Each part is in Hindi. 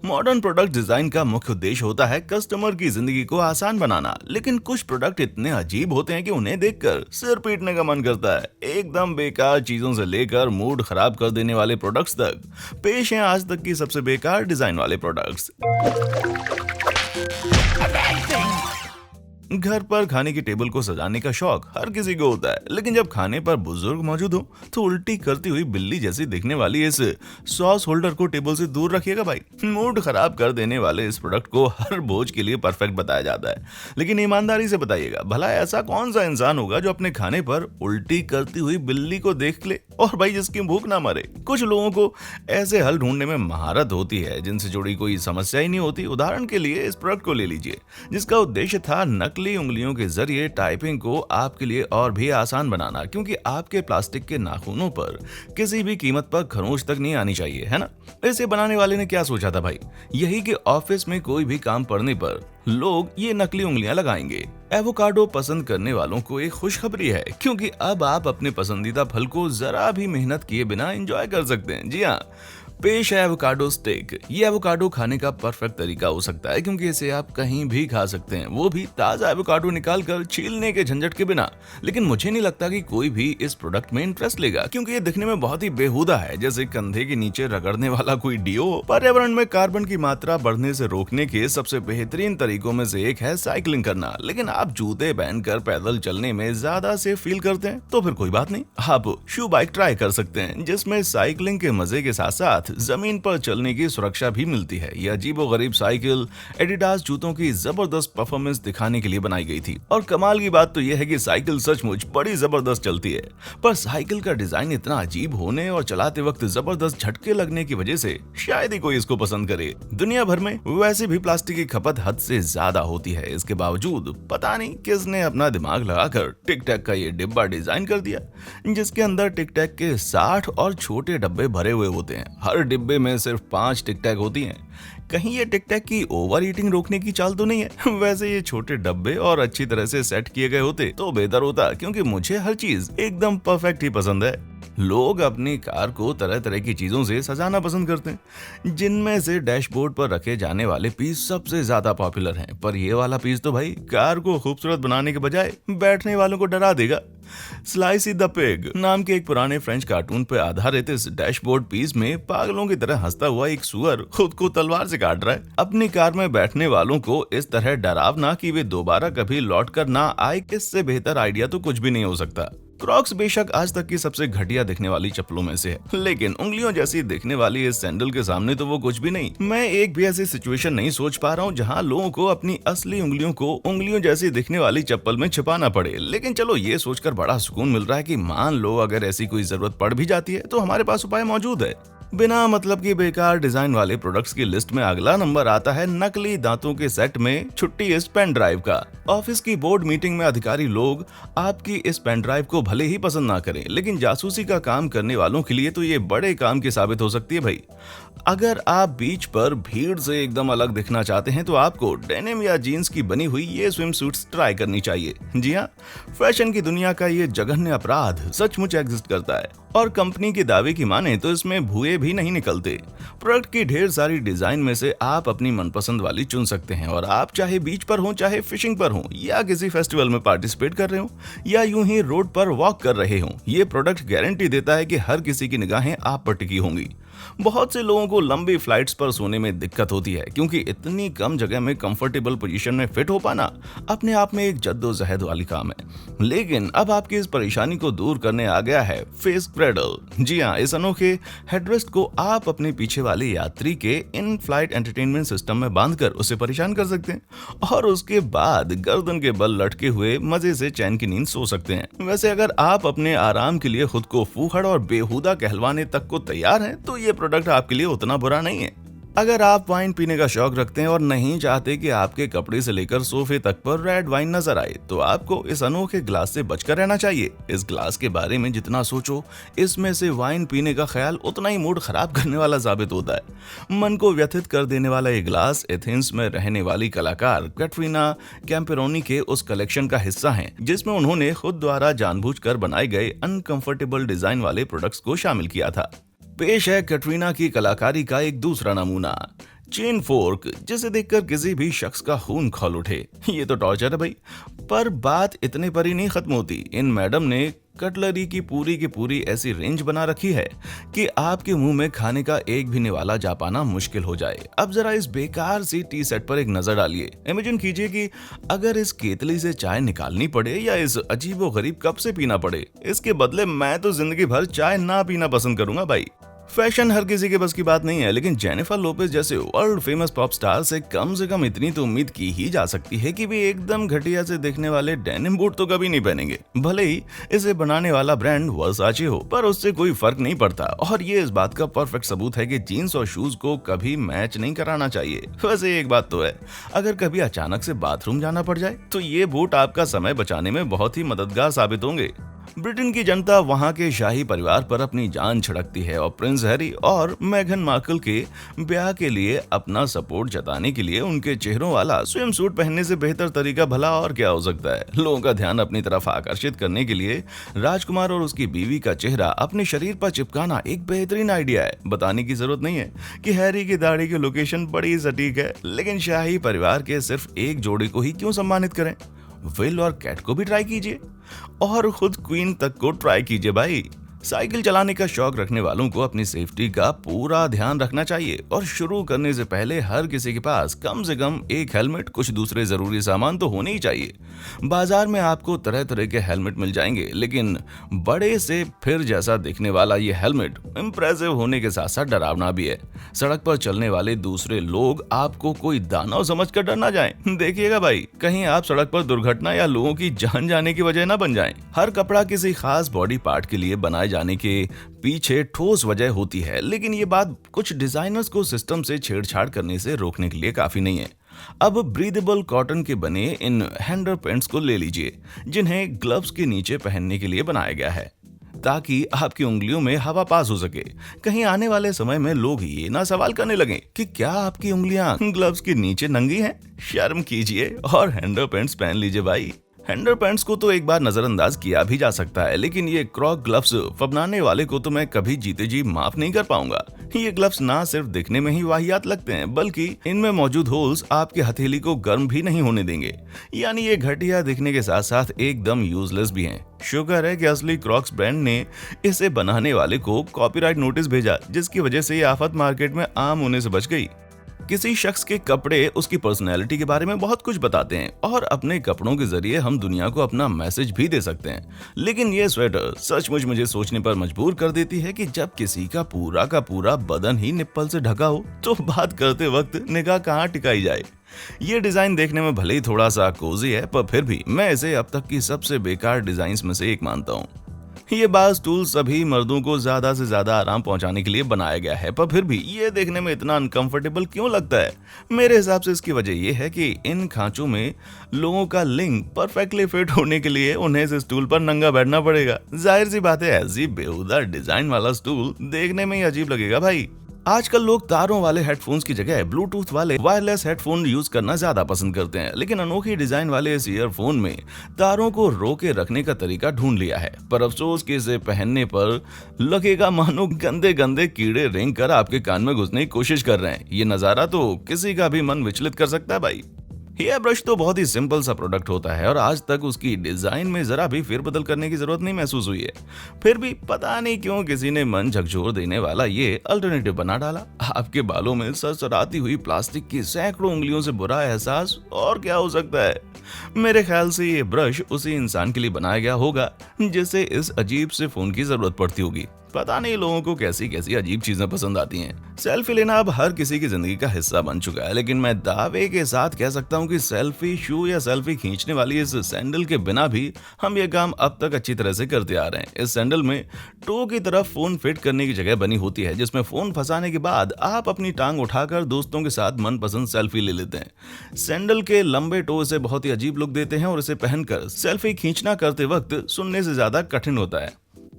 मॉडर्न प्रोडक्ट डिजाइन का मुख्य उद्देश्य होता है कस्टमर की जिंदगी को आसान बनाना, लेकिन कुछ प्रोडक्ट इतने अजीब होते हैं कि उन्हें देखकर सिर पीटने का मन करता है। एकदम बेकार चीजों से लेकर मूड खराब कर देने वाले प्रोडक्ट्स तक पेश हैं आज तक की सबसे बेकार डिजाइन वाले प्रोडक्ट्स। घर पर खाने की टेबल को सजाने का शौक हर किसी को होता है, लेकिन जब खाने पर बुजुर्ग मौजूद हो तो उल्टी करती हुई बिल्ली जैसी दिखने वाली इस सॉस होल्डर को टेबल से दूर रखिएगा भाई। मूड खराब कर देने वाले इस प्रोडक्ट को हर भोज के लिए परफेक्ट बताया जाता है, लेकिन ईमानदारी से बताइएगा, भला ऐसा कौन सा इंसान होगा जो अपने खाने पर उल्टी करती हुई बिल्ली को देख ले और भाई जिसकी भूख ना मरे। कुछ लोगों को ऐसे हल ढूंढने में महारत होती है जिनसे जुड़ी कोई समस्या ही नहीं होती। उदाहरण के लिए इस प्रोडक्ट को ले लीजिए, जिसका उद्देश्य था नकली उंगलियों के जरिए टाइपिंग को आपके लिए और भी आसान बनाना, क्योंकि आपके प्लास्टिक के नाखूनों पर किसी भी कीमत पर खरोंच तक नहीं आनी चाहिए, है ना। इसे बनाने वाले ने क्या सोचा था भाई, यही कि ऑफिस में कोई भी काम पड़ने पर लोग ये नकली उंगलियां लगाएंगे। एवोकाडो पसंद करने वालों को एक खुशखबरी है, क्योंकि अब आप अपने पसंदीदा फल को जरा भी मेहनत किए बिना एंजॉय कर सकते हैं। जी हाँ, पेश है एवोकाडो स्टेक। ये एवोकाडो खाने का परफेक्ट तरीका हो सकता है, क्योंकि इसे आप कहीं भी खा सकते हैं, वो भी ताजा एवोकाडो निकालकर छीलने के झंझट के बिना। लेकिन मुझे नहीं लगता कि कोई भी इस प्रोडक्ट में इंटरेस्ट लेगा, क्योंकि ये दिखने में बहुत ही बेहुदा है, जैसे कंधे के नीचे रगड़ने वाला कोई डिओ। पर्यावरण में कार्बन की मात्रा बढ़ने से रोकने के सबसे बेहतरीन तरीकों में से एक है साइकिलिंग करना, लेकिन आप जूते पहनकर पैदल चलने में ज्यादा सेफ फील करते हैं तो फिर कोई बात नहीं, आप शू बाइक ट्राई कर सकते हैं, जिसमें साइकिलिंग के मजे के साथ साथ जमीन पर चलने की सुरक्षा भी मिलती है। यह अजीबोगरीब साइकिल एडिडास जूतों की जबरदस्त परफॉर्मेंस दिखाने के लिए बनाई गई थी, और कमाल की बात तो यह है कि साइकिल सचमुच बड़ी जबरदस्त चलती है। पर साइकिल का डिजाइन इतना अजीब होने और चलाते वक्त जबरदस्त झटके लगने की वजह से शायद ही कोई इसको पसंद करे। दुनिया भर में वैसे भी प्लास्टिक की खपत हद से ज्यादा होती है, इसके बावजूद पता नहीं किसने अपना दिमाग लगाकर टिक टैक का ये डिब्बा डिजाइन कर दिया, जिसके अंदर टिक टैक के 60 और छोटे डब्बे भरे हुए होते हैं। हर डिब्बे में सिर्फ 5 टिक टैक होती हैं। कहीं ये टिक टैक की ओवर ईटिंग रोकने की चाल तो नहीं है। वैसे ये छोटे डब्बे और अच्छी तरह से सेट किए गए होते तो बेहतर होता, क्योंकि मुझे हर चीज एकदम परफेक्ट ही पसंद है। लोग अपनी कार को तरह तरह की चीजों से सजाना पसंद करते हैं, जिनमें से डैशबोर्ड पर रखे जाने वाले पीस सबसे ज्यादा पॉपुलर हैं। पर ये वाला पीस तो भाई कार को खूबसूरत बनाने के बजाय बैठने वालों को डरा देगा। स्लाइसी द पिग नाम के एक पुराने फ्रेंच कार्टून पर आधारित इस डैशबोर्ड पीस में पागलों की तरह हंसता हुआ एक सुअर खुद को तलवार से काट रहा है। अपनी कार में बैठने वालों को इस तरह डरावना कि वे दोबारा कभी लौट कर ना आए, इससे बेहतर आइडिया तो कुछ भी नहीं हो सकता। क्रॉक्स बेशक आज तक की सबसे घटिया दिखने वाली चप्पलों में से है, लेकिन उंगलियों जैसी दिखने वाली इस सैंडल के सामने तो वो कुछ भी नहीं। मैं एक भी ऐसी सिचुएशन नहीं सोच पा रहा हूँ जहाँ लोगों को अपनी असली उंगलियों को उंगलियों जैसी दिखने वाली चप्पल में छिपाना पड़े। लेकिन चलो ये सोचकर बड़ा सुकून मिल रहा है कि मान लो अगर ऐसी कोई जरूरत पड़ भी जाती है तो हमारे पास उपाय मौजूद है। बिना मतलब की बेकार डिजाइन वाले प्रोडक्ट्स की लिस्ट में अगला नंबर आता है नकली दांतों के सेट में छुट्टी इस पेन ड्राइव का। ऑफिस की बोर्ड मीटिंग में अधिकारी लोग आपकी इस पेन ड्राइव को भले ही पसंद ना करें, लेकिन जासूसी का काम करने वालों के लिए तो ये बड़े काम की साबित हो सकती है भाई। अगर आप बीच पर भीड़ से एकदम अलग दिखना चाहते हैं तो आपको डेनिम या जीन्स की बनी हुई ये स्विम सूट्स ट्राई करनी चाहिए। जी हाँ, फैशन की दुनिया का ये जघन्य अपराध सचमुच एग्जिस्ट करता है, और कंपनी के दावे की माने तो इसमें भुए भी नहीं निकलते। प्रोडक्ट की ढेर सारी डिजाइन में से आप अपनी मनपसंद वाली चुन सकते हैं, और आप चाहे बीच पर हो, चाहे फिशिंग पर हो, या किसी फेस्टिवल में पार्टिसिपेट कर रहे हो, या यूं ही रोड पर वॉक कर रहे हो, ये प्रोडक्ट गारंटी देता है कि हर किसी की निगाहें आप पर टिकी होंगी। बहुत से लोगों को लंबी फ्लाइट्स पर सोने में दिक्कत होती है, क्योंकि इतनी कम जगह में कंफर्टेबल पोजीशन में फिट हो पाना अपने आप में एक जद्दोजहद वाली काम है। लेकिन अब आपकी इस परेशानी को दूर करने आ गया है फेस क्रेडल। जी हाँ, इस अनोखे हेडरेस्ट को आप अपने पीछे वाले यात्री के इन फ्लाइट एंटरटेनमेंट सिस्टम में बांधकर उसे परेशान कर सकते हैं, और उसके बाद गर्दन के बल लटके हुए मजे से चैन की नींद सो सकते हैं। वैसे अगर आप अपने आराम के लिए खुद को फूहड़ और बेहुदा कहलवाने तक को तैयार हैं तो ये प्रोडक्ट आपके लिए उतना बुरा नहीं है। अगर आप वाइन पीने का शौक रखते हैं और नहीं चाहते कि आपके कपड़े से लेकर सोफे तक पर रेड वाइन नजर आए, तो आपको इस अनोखे ग्लास से बचकर रहना चाहिए। इस ग्लास के बारे में जितना सोचो, इसमें से वाइन पीने का ख्याल उतना ही मूड खराब करने वाला साबित होता है। मन को व्यथित कर देने वाला ये ग्लास एथेंस में रहने वाली कलाकार कैटरीना कैम्पेरोनी के उस कलेक्शन का हिस्सा है, जिसमें उन्होंने खुद द्वारा जानबूझकर बनाए गए अनकंफर्टेबल डिजाइन वाले प्रोडक्ट्स को शामिल किया था। पेश है कैटरीना की कलाकारी का एक दूसरा नमूना। चेन फोर्क, जिसे देखकर किसी भी शख्स का खून खौल उठे। ये तो टॉर्चर है भाई। पर बात इतने पर ही नहीं खत्म होती। इन मैडम ने कटलरी की पूरी ऐसी रेंज बना रखी है कि आपके मुंह में खाने का एक भी निवाला जा पाना मुश्किल हो जाए। अब जरा इस बेकार सी टी सेट पर एक नजर डालिए। इमेजिन कीजिए कि अगर इस केतली से चाय निकालनी पड़े या इस अजीबो गरीब कप से पीना पड़े, इसके बदले मैं तो जिंदगी भर चाय ना पीना पसंद करूंगा भाई। फैशन हर किसी के बस की बात नहीं है, लेकिन जेनिफर लोपेज जैसे वर्ल्ड फेमस पॉप स्टार से कम इतनी तो उम्मीद की ही जा सकती है कि वे एकदम घटिया से दिखने वाले डेनिम बूट तो कभी नहीं पहनेंगे। भले ही इसे बनाने वाला ब्रांड वर्साचे हो, पर उससे कोई फर्क नहीं पड़ता। और ये इस बात का परफेक्ट सबूत है कि जीन्स और शूज को कभी मैच नहीं कराना चाहिए। वैसे एक बात तो है, अगर कभी अचानक से बाथरूम जाना पड़ जाए तो ये बूट आपका समय बचाने में बहुत ही मददगार साबित होंगे। ब्रिटेन की जनता वहां के शाही परिवार पर अपनी जान छिड़कती है और प्रिंस हैरी और मेघन मार्कल के ब्याह के लिए अपना सपोर्ट जताने के लिए उनके चेहरों वाला स्विम सूट पहनने से बेहतर तरीका भला और क्या हो सकता है। लोगों का ध्यान अपनी तरफ आकर्षित करने के लिए राजकुमार और उसकी बीवी का चेहरा अपने शरीर पर चिपकाना एक बेहतरीन आइडिया है। बताने की जरूरत नहीं है कि हैरी की दाढ़ी की लोकेशन बड़ी सटीक है, लेकिन शाही परिवार के सिर्फ एक जोड़ी को ही क्यों सम्मानित करें। विल और कैट को भी ट्राई कीजिए और खुद क्वीन तक को ट्राई कीजिए भाई। साइकिल चलाने का शौक रखने वालों को अपनी सेफ्टी का पूरा ध्यान रखना चाहिए और शुरू करने से पहले हर किसी के पास कम से कम एक हेलमेट, कुछ दूसरे जरूरी सामान तो होने ही चाहिए। बाजार में आपको तरह तरह के हेलमेट मिल जाएंगे, लेकिन बड़े से फिर जैसा दिखने वाला ये हेलमेट इम्प्रेसिव होने के साथ साथ डरावना भी है। सड़क पर चलने वाले दूसरे लोग आपको कोई दानव समझकर डर ना जाएं। देखिएगा भाई, कहीं आप सड़क पर दुर्घटना या लोगों की जान जाने की वजह ना बन जाएं। हर कपड़ा किसी खास बॉडी पार्ट के लिए बनाए जाने के पीछे ठोस वजह होती है, लेकिन ये बात कुछ डिजाइनर्स को सिस्टम से छेड़छाड़ करने से रोकने के लिए काफी नहीं है। अब ब्रीदेबल कॉटन के बने इन हैंडर पैंट्स को ले लीजिए, जिन्हें ग्लव्स के नीचे पहनने के लिए बनाया गया है ताकि आपकी उंगलियों में हवा पास हो सके। कहीं आने वाले समय में लोग ये ना सवाल करने लगे कि क्या आपकी उंगलियां ग्लव्स के नीचे नंगी हैं। शर्म कीजिए और हैंडर पैंट्स पहन लीजिए भाई। हैंडर पैंट्स को तो एक बार नजरअंदाज किया भी जा सकता है, लेकिन ये क्रॉक ग्लव्स फबनाने वाले को तो मैं कभी जीते जी माफ नहीं कर पाऊंगा। ये ग्लव्स ना सिर्फ दिखने में ही वाहियात लगते हैं, बल्कि इनमें मौजूद होल्स आपकी हथेली को गर्म भी नहीं होने देंगे। यानी ये घटिया दिखने के साथ साथ एकदम यूजलेस भी हैं। शुक्र है कि असली क्रॉक्स ब्रांड ने इसे बनाने वाले को कॉपीराइट नोटिस भेजा, जिसकी वजह से ये आफत मार्केट में आम होने से बच गई। किसी शख्स के कपड़े उसकी पर्सनैलिटी के बारे में बहुत कुछ बताते हैं और अपने कपड़ों के जरिए हम दुनिया को अपना मैसेज भी दे सकते हैं। लेकिन ये स्वेटर सचमुच मुझे सोचने पर मजबूर कर देती है कि जब किसी का पूरा बदन ही निप्पल से ढका हो तो बात करते वक्त निगाह कहाँ टिकाई जाए। ये डिजाइन देखने में भले ही थोड़ा सा कोजी है, पर फिर भी मैं इसे अब तक की सबसे बेकार डिजाइन में से एक मानता हूँ। ये बाज टूल सभी मर्दों को ज्यादा से ज्यादा आराम पहुंचाने के लिए बनाया गया है, पर फिर भी ये देखने में इतना अनकंफर्टेबल क्यों लगता है। मेरे हिसाब से इसकी वजह ये है कि इन खांचों में लोगों का लिंग परफेक्टली फिट होने के लिए उन्हें इस स्टूल पर नंगा बैठना पड़ेगा। जाहिर सी बात है, ऐसी बेहुदा डिजाइन वाला स्टूल देखने में ही अजीब लगेगा भाई। आजकल लोग तारों वाले हेडफोन्स की जगह ब्लूटूथ वाले वायरलेस हेडफोन यूज करना ज्यादा पसंद करते हैं, लेकिन अनोखी डिजाइन वाले इस ईयरफोन में तारों को रोके रखने का तरीका ढूंढ लिया है। पर अफसोस कि इसे पहनने पर लगेगा मानो गंदे गंदे कीड़े रेंग कर आपके कान में घुसने की कोशिश कर रहे हैं। ये नजारा तो किसी का भी मन विचलित कर सकता है भाई। हेयर ब्रश तो बहुत ही सिंपल सा प्रोडक्ट होता है और आज तक उसकी डिजाइन में जरा भी फेरबदल करने की जरूरत नहीं महसूस हुई है। फिर भी पता नहीं क्यों किसी ने मन झकझोर देने वाला ये अल्टरनेटिव बना डाला। आपके बालों में सरसराती हुई प्लास्टिक की सैकड़ों उंगलियों से बुरा एहसास और क्या हो सकता है। मेरे ख्याल से ये ब्रश उसी इंसान के लिए बनाया गया होगा जिसे इस अजीब से फोन की जरूरत पड़ती होगी। पता नहीं लोगों को कैसी कैसी अजीब चीजें पसंद आती हैं। सेल्फी लेना अब हर किसी की जिंदगी का हिस्सा बन चुका है, लेकिन मैं दावे के साथ कह सकता हूं कि सेल्फी शू या सेल्फी खींचने वाली इस सैंडल के बिना भी हम ये काम अब तक अच्छी तरह से करते आ रहे हैं। इस सैंडल में टो की तरफ फोन फिट करने की जगह बनी होती है, जिसमें फोन फंसाने के बाद आप अपनी टांग उठाकर दोस्तों के साथ मनपसंद सेल्फी ले लेते हैं। सैंडल के लंबे टो से बहुत ही अजीब लुक देते हैं और इसे पहनकर सेल्फी खींचना करते वक्त सुनने से ज्यादा कठिन होता है।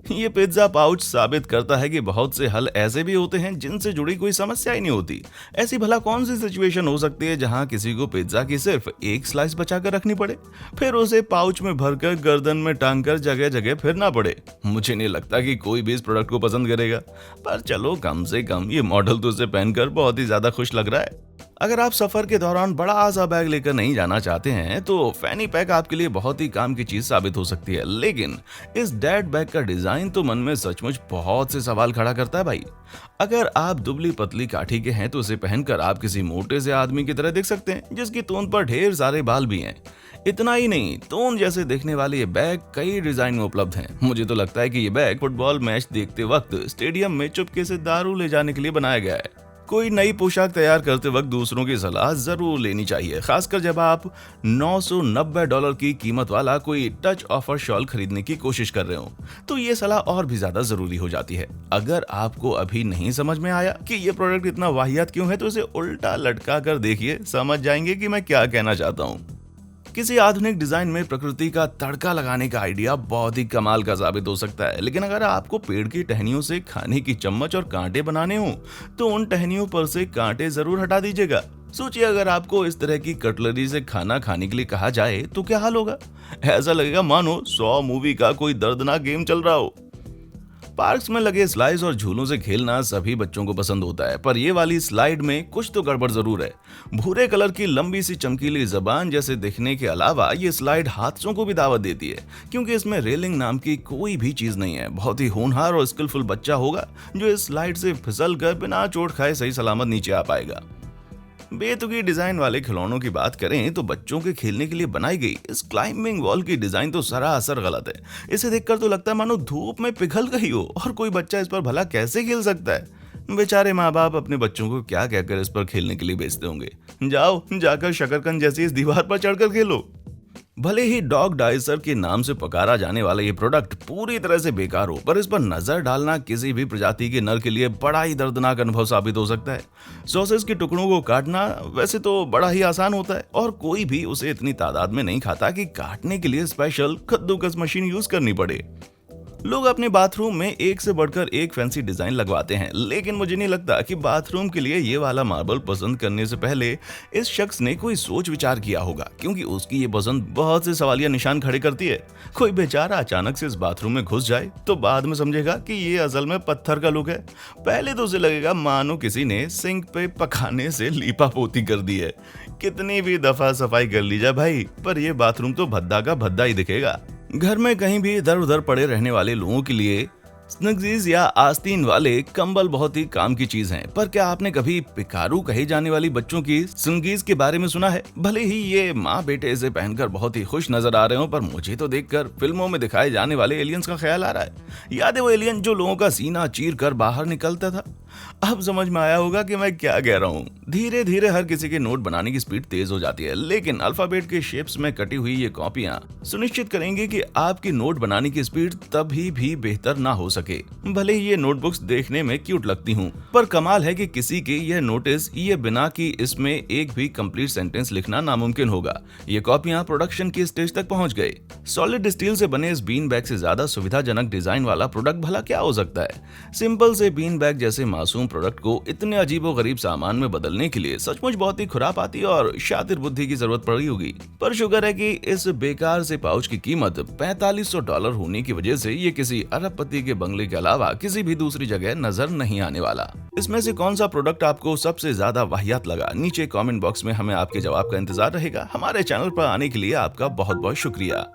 ये पिज्जा पाउच साबित करता है कि बहुत से हल ऐसे भी होते हैं जिनसे जुड़ी कोई समस्या ही नहीं होती। ऐसी भला कौन सी सिचुएशन हो सकती है जहां किसी को पिज्जा की सिर्फ एक स्लाइस बचाकर रखनी पड़े, फिर उसे पाउच में भरकर गर्दन में टांग कर जगह जगह फिरना पड़े। मुझे नहीं लगता कि कोई भी इस प्रोडक्ट को पसंद करेगा, पर चलो कम से कम ये मॉडल तो इसे पहनकर बहुत ही ज्यादा खुश लग रहा है। अगर आप सफर के दौरान बड़ा सा बैग लेकर नहीं जाना चाहते हैं तो फैनी पैक आपके लिए बहुत ही काम की चीज साबित हो सकती है, लेकिन इस डैड बैग का डिजाइन तो मन में सचमुच बहुत से सवाल खड़ा करता है भाई। अगर आप दुबली पतली काठी के हैं तो इसे पहनकर आप किसी मोटे से आदमी की तरह दिख सकते हैं जिसकी तूंद पर ढेर सारे बाल भी हैं। इतना ही नहीं, तून जैसे दिखने वाले ये बैग कई डिजाइन में उपलब्ध हैं। मुझे तो लगता है कि ये बैग फुटबॉल मैच देखते वक्त स्टेडियम में चुपके से दारू ले जाने के लिए बनाया गया है। कोई नई पोशाक तैयार करते वक्त दूसरों की सलाह जरूर लेनी चाहिए, खासकर जब आप $990 की कीमत वाला कोई टच ऑफर शॉल खरीदने की कोशिश कर रहे हो, तो ये सलाह और भी ज्यादा जरूरी हो जाती है। अगर आपको अभी नहीं समझ में आया कि ये प्रोडक्ट इतना वाहियात क्यों है, तो इसे उल्टा लटका कर देखिए, समझ जाएंगे कि मैं क्या कहना चाहता हूँ। किसी आधुनिक डिजाइन में प्रकृति का तड़का लगाने का आइडिया बहुत ही कमाल का साबित हो सकता है, लेकिन अगर आपको पेड़ की टहनियों से खाने की चम्मच और कांटे बनाने हो तो उन टहनियों पर से कांटे जरूर हटा दीजिएगा। सोचिए, अगर आपको इस तरह की कटलरी से खाना खाने के लिए कहा जाए तो क्या हाल होगा। ऐसा लगेगा मानो 100 मूवी का कोई दर्दनाक गेम चल रहा हो। पार्क्स में लगे स्लाइड्स और झूलों से खेलना सभी बच्चों को पसंद होता है, पर ये वाली स्लाइड में कुछ तो गड़बड़ जरूर है। भूरे कलर की लंबी सी चमकीली जबान जैसे दिखने के अलावा ये स्लाइड हादसों को भी दावत देती है, क्योंकि इसमें रेलिंग नाम की कोई भी चीज नहीं है। बहुत ही होनहार और स्किलफुल बच्चा होगा जो इस स्लाइड से फिसल कर बिना चोट खाए सही सलामत नीचे आ पाएगा। बेतुकी डिजाइन वाले खिलौनों की बात करें तो बच्चों के खेलने के लिए बनाई गई इस क्लाइंबिंग वॉल की डिजाइन तो सरासर गलत है। इसे देखकर तो लगता है मानो धूप में पिघल गई हो, और कोई बच्चा इस पर भला कैसे खेल सकता है। बेचारे माँ बाप अपने बच्चों को क्या कहकर इस पर खेलने के लिए भेजते होंगे। जाओ जाकर शकरकंद जैसी इस दीवार पर चढ़कर खेलो। भले ही डॉग डाइसर के नाम से पुकारा जाने वाला ये प्रोडक्ट पूरी तरह से बेकार हो, पर इस पर नजर डालना किसी भी प्रजाति के नर के लिए बड़ा ही दर्दनाक अनुभव साबित हो सकता है। सॉसेज के टुकड़ों को काटना वैसे तो बड़ा ही आसान होता है, और कोई भी उसे इतनी तादाद में नहीं खाता कि काटने के लिए स्पेशल कद्दूकस मशीन यूज करनी पड़े। लोग अपने बाथरूम में एक से बढ़कर एक फैंसी डिजाइन लगवाते हैं, लेकिन मुझे नहीं लगता कि बाथरूम के लिए ये वाला मार्बल पसंद करने से पहले इस शख्स ने कोई सोच विचार किया होगा, क्योंकि उसकी ये पसंद बहुत से सवालिया निशान खड़े करती है। कोई बेचारा अचानक से इस बाथरूम में घुस जाए तो बाद में समझेगा कि ये असल में पत्थर का लुक है। पहले तो उसे लगेगा मानो किसी ने सिंक पे पकाने से लीपा पोती कर दी है। कितनी भी दफा सफाई कर ली जाए भाई, पर यह बाथरूम तो भद्दा का भद्दा ही दिखेगा। घर में कहीं भी इधर उधर पड़े रहने वाले लोगों के लिए स्नग्जीज या आस्तीन वाले कंबल बहुत ही काम की चीज हैं, पर क्या आपने कभी पिकारू कही जाने वाली बच्चों की स्नगीज के बारे में सुना है? भले ही ये माँ बेटे इसे पहनकर बहुत ही खुश नजर आ रहे हो, पर मुझे तो देखकर फिल्मों में दिखाए जाने वाले एलियंस का ख्याल आ रहा है। याद है वो एलियन जो लोगों का सीना चीर कर बाहर निकलता था? अब समझ में आया होगा कि मैं क्या कह रहा हूँ। धीरे धीरे हर किसी के नोट बनाने की स्पीड तेज हो जाती है, लेकिन अल्फाबेट के शेप्स में कटी हुई ये कॉपियां सुनिश्चित करेंगे कि आपकी नोट बनाने की स्पीड तभी भी बेहतर ना हो सके। भले ही ये नोटबुक्स देखने में क्यूट लगती हूँ, पर कमाल है कि किसी के यह नोटिस ये बिना कि इसमें एक भी कंप्लीट सेंटेंस लिखना नामुमकिन होगा। ये कॉपियां प्रोडक्शन की स्टेज तक पहुंच गए। सॉलिड स्टील से बने इस बीन बैग से ज्यादा सुविधाजनक डिजाइन वाला प्रोडक्ट भला क्या हो सकता है? सिंपल से बीन बैग जैसे मासूम प्रोडक्ट को इतने अजीबोगरीब सामान में बदलने के लिए सचमुच बहुत ही खुरापाती और शातिर बुद्धि की जरूरत पड़ी होगी। पर शुक्र है कि इस बेकार से पाउच की कीमत $4500 होने की वजह से ये किसी अरबपति के बंगले के अलावा किसी भी दूसरी जगह नजर नहीं आने वाला। इसमें से कौन सा प्रोडक्ट आपको सबसे ज्यादा वाहियात लगा? नीचे कमेंट बॉक्स में हमें आपके जवाब का इंतजार रहेगा। हमारे चैनल पर आने के लिए आपका बहुत बहुत शुक्रिया।